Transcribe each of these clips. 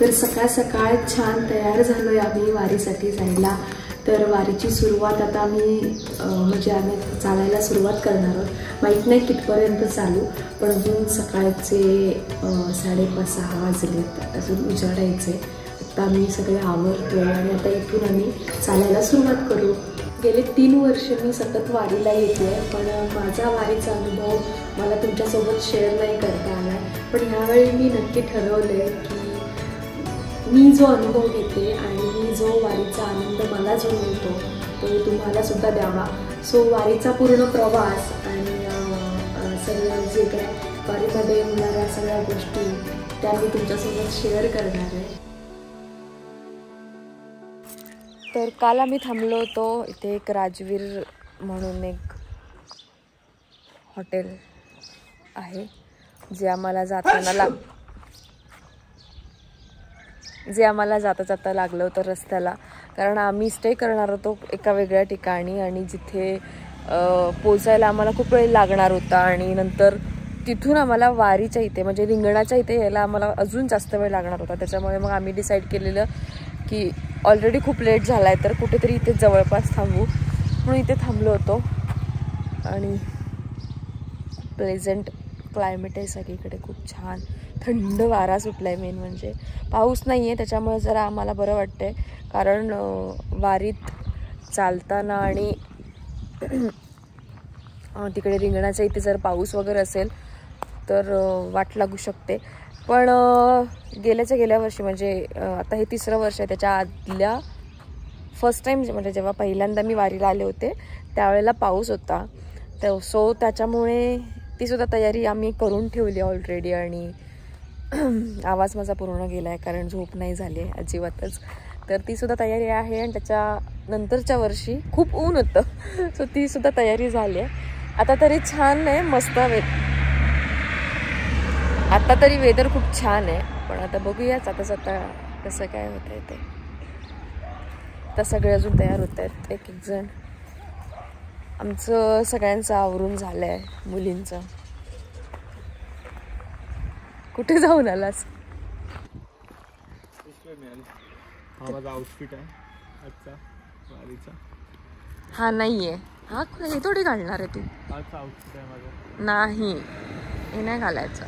तर सकाळ सकाळ छान तयार झालोय आम्ही वारीसाठी जायला. तर वारीची सुरुवात आता आम्ही चालायला सुरुवात करणार आहोत. माहीत नाही कितपर्यंत चालू, पण अजून सकाळचे 5:30-6 वाजलेत, अजून उजाडायचे. आता आम्ही सगळे आवरतोय आणि आता इथून आम्ही चालायला सुरुवात करू. गेले 3 वर्ष मी सतत वारीला येते, पण माझा वारीचा अनुभव मला तुमच्यासोबत शेअर नाही करता आला. पण ह्यावेळी मी नक्की ठरवलं आहे की मी जो अनुभव घेते आणि मी जो वारीचा आनंद मला जो मिळतो तो तुम्हाला सुद्धा द्यावा. सो वारीचा पूर्ण प्रवास आणि सगळं जे काय वारीमध्ये होणाऱ्या सगळ्या गोष्टी त्या मी तुमच्यासोबत शेअर करणार आहे. तर काल आम्ही थांबलो होतो इथे एक राजवीर म्हणून एक हॉटेल आहे जे आम्हाला जाता जाता लागलं होतं रस्त्याला. कारण आम्ही स्टे करणार होतो एका वेगळ्या ठिकाणी आणि जिथे पोचायला आम्हाला खूप वेळ लागणार होता आणि नंतर तिथून आम्हाला वारीच्या इथे म्हणजे रिंगणाच्या इथे यायला आम्हाला अजून जास्त वेळ लागणार होता. त्याच्यामुळे मग आम्ही डिसाईड केलेलं की ऑलरेडी खूप लेट झाला आहे तर कुठेतरी इथे जवळपास थांबू, म्हणून इथे थांबलो होतो. आणि प्लेझंट क्लायमेट आहे सगळीकडे, खूप छान थंड वारा सुटला आहे. मेन म्हणजे पाऊस नाही आहे त्याच्यामुळे जरा आम्हाला बरं वाटतं आहे. कारण वारीत चालताना आणि तिकडे रिंगणाच्या इथे जर पाऊस वगैरे असेल तर वाट लागू शकते. पण गेल्या वर्षी म्हणजे आता हे 3रं वर्ष आहे, त्याच्या आदल्या फर्स्ट टाईम म्हणजे जेव्हा पहिल्यांदा मी वारीला आले होते त्यावेळेला पाऊस होता. सो त्याच्यामुळे ती सुद्धा तयारी आम्ही करून ठेवली ऑलरेडी. आणि आवाज माझा पूर्ण गेला आहे कारण झोप नाही झाली आहे अजिबातच. तर ती सुद्धा तयारी आहे आणि त्याच्या नंतरच्या वर्षी खूप ऊन होतं सो ती सुद्धा तयारी झाली आहे. आता तरी छान आहे, मस्त आता तरी वेदर खूप छान आहे. पण आता बघूयाच आता कसं काय होत आहे ते. आता सगळे अजून तयार होत आहेत, एक जण. आमचं सगळ्यांचं आवरून झालं आहे, मुलींचं. कुठे जाऊन आलास? हा माझा आउटफिट आहे आजचा वारीचा. हा नाहीये, हा हे थोडी घालणार आहे तू. आजचा आउटफिट आहे माझा. नाही, हे नाही घालायचं.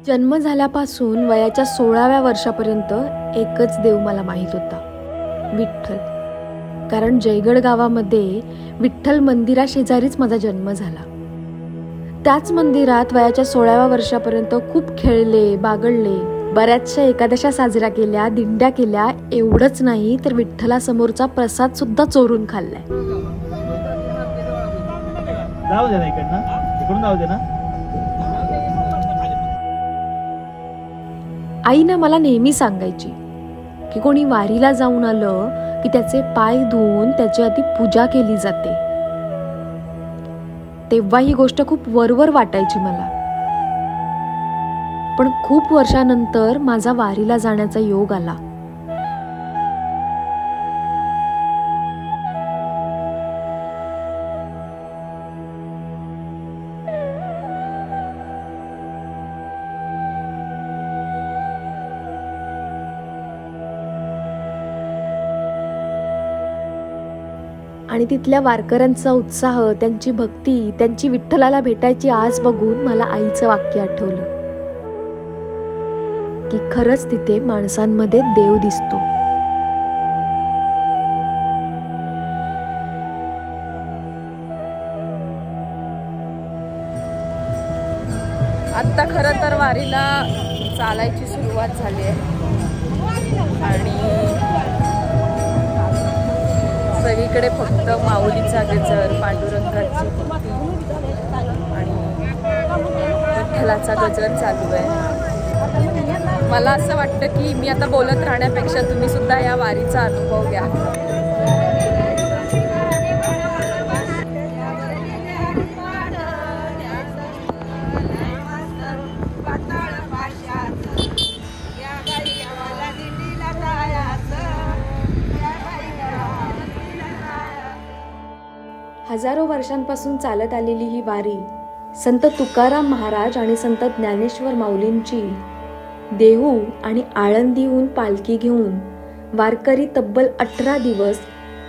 जन्म झाल्यापासून वयाच्या 16व्या वर्षापर्यंत एकच देव मला माहीत होता, विठ्ठल. कारण जयगड गावामध्ये विठ्ठल मंदिराशेजारीच माझा जन्म झाला. त्याच मंदिरात वयाच्या 16व्या वर्षापर्यंत खूप खेळले, बागडले, बऱ्याचशा एकादशा साजऱ्या केल्या, दिंड्या केल्या. एवढंच नाही तर विठ्ठलासमोरचा प्रसाद सुद्धा चोरून खाल्लाय. जाऊ दे ना इकडनं, इकडून जाऊ दे ना. आई ना मला नेहमी सांगायची की कोणी वारीला जाऊन आलं की त्याचे पाय धुवून त्याची आधी पूजा केली जाते. तेव्हा ही गोष्ट खूप वरवर वाटायची मला. पण खूप वर्षानंतर माझा वारीला जाण्याचा योग आला. आणि तिथल्या वारकऱ्यांचा उत्साह, त्यांची भक्ती, त्यांची विठ्ठलाला भेटायची आस बघून मला आईचं वाक्य आठवलं की खरंच तिथे माणसांमध्ये देव दिसतो. आता खरं तर वारीला चालायची सुरुवात झाली आहे आणि सगळीकडे फक्त माऊलीचा गजर, पांडुरंगाची भक्ती आणि विठ्ठलाचा गजर चालू आहे. मला असं वाटतं की मी आता बोलत राहण्यापेक्षा तुम्ही सुद्धा या वारीचा अनुभव घ्या. हजारो वर्षांपासून चालत आलेली ही वारी संत तुकाराम महाराज आणि संत ज्ञानेश्वर माऊलींची देहू आणि आळंदीहून पालखी घेऊन वारकरी तब्बल 18 दिवस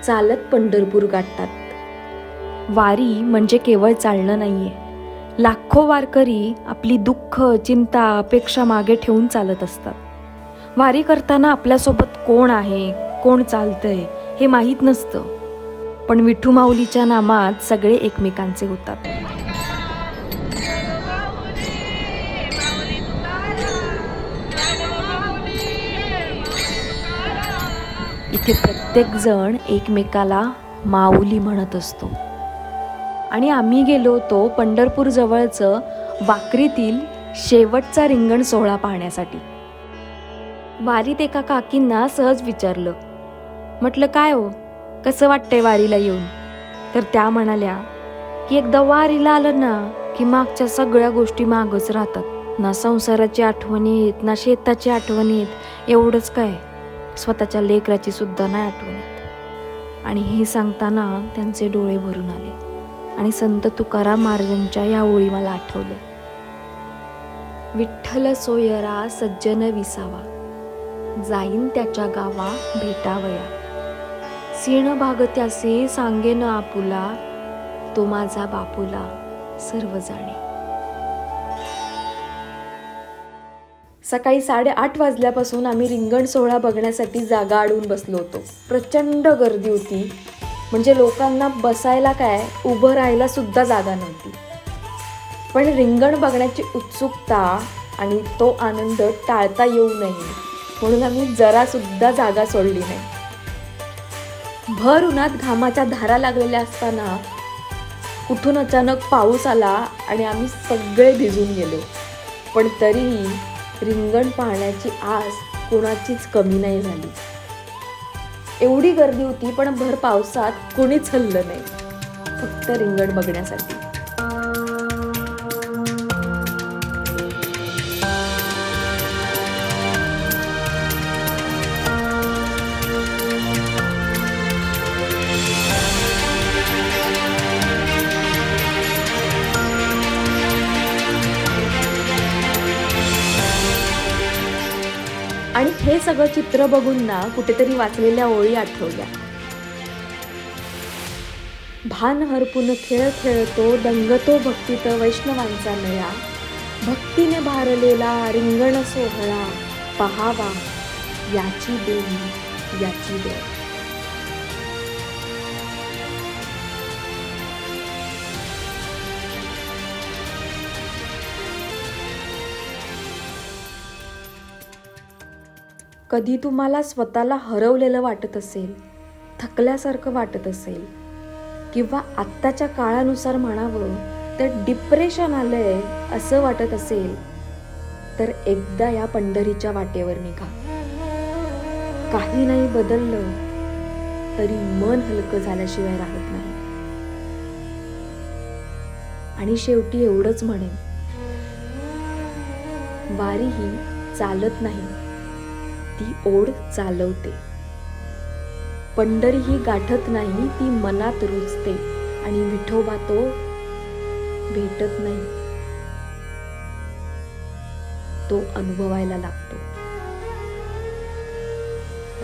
चालत पंढरपूर गाठतात। वारी म्हणजे केवळ चालणं नाहीये, लाखो वारकरी आपली दुःख, चिंता, अपेक्षा मागे ठेवून चालत असतात। वारी करताना आपल्यासोबत कोण आहे, कोण चालतंय हे माहीत नसतं, पण विठू माऊलीच्या नामात सगळे एकमेकांचे होतात। इथे प्रत्येक जण एकमेकाला माऊली म्हणत असतो। आणि आम्ही गेलो होतो पंढरपूर जवळचं वाकरीतील शेवटचा रिंगण सोहळा पाहण्यासाठी। वारीत एका काकींना सहज विचारलं, म्हटलं काय हो, कसं वाटतंय वारीला येऊन? तर त्या म्हणाल्या की एकदा वारीला आलं ना की मागच्या सगळ्या गोष्टी मागच राहतात, ना संसाराची आठवण येत, ना शेताची आठवण येत, एवढंच काय स्वतःच्या लेकराची सुद्धा नाही आठवण येत। आणि हे सांगताना त्यांचे डोळे भरून आले आणि संत तुकाराम महाराजांच्या या ओळी मला आठवल्या। विठ्ठल सोयरा सज्जन विसावा, जाईन त्याच्या गावा भेटावया, सीण भागत्यासे सांगेन आपुला, तो माझा बापुला सर्व जाणे। सकाळी 8:30 वाजल्यापासून आम्ही रिंगण सोहळा बघण्यासाठी जागा अडवून बसलो होतो। प्रचंड गर्दी होती, म्हणजे लोकांना बसायला काय, उभं राहायला सुद्धा जागा नव्हती। पण रिंगण बघण्याची उत्सुकता आणि तो आनंद टाळता येऊ नये म्हणून आम्ही जरा सुद्धा जागा सोडली नाही। भर उन्हात घामाच्या धारा लागलेल्या असताना कुठून अचानक पाऊस आला आणि आम्ही सगळे भिजून गेलो, पण तरीही रिंगण पाहण्याची आस कोणाचीच कमी नाही झाली। एवढी गर्दी होती, पण भर पावसात कोणीच हललं नाही, फक्त रिंगण बघण्यासाठी। आणि हे सगळं चित्र बघून ना कुठेतरी वाचलेल्या ओळी आठवल्या। भान हरपून खेळ खेळतो, दंगतो भक्तीत वैष्णवांचा मेळा, भक्तीने भारलेला रिंगण सोहळा, पहावा याची देवी याची देव। कधी तुम्हाला स्वतःला हरवलेलं वाटत असेल, थकल्यासारखं वाटत असेल, किंवा आत्ताच्या काळानुसार म्हणावं तर डिप्रेशन आलंय असं वाटत असेल, तर एकदा या पंढरीच्या वाटेवर निघा। काही नाही बदललं तरी मन हलकं झाल्याशिवाय राहत नाही। आणि शेवटी एवढंच म्हणेन, वारी ही चालत नाही, ती ओढ चालवते। पंढरी ही गाठत नाही, ती मनात रुजते, आणि विठोबा तो भेटत नाही, तो अनुभवायला लागतो।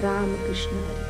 रामकृष्ण हरी।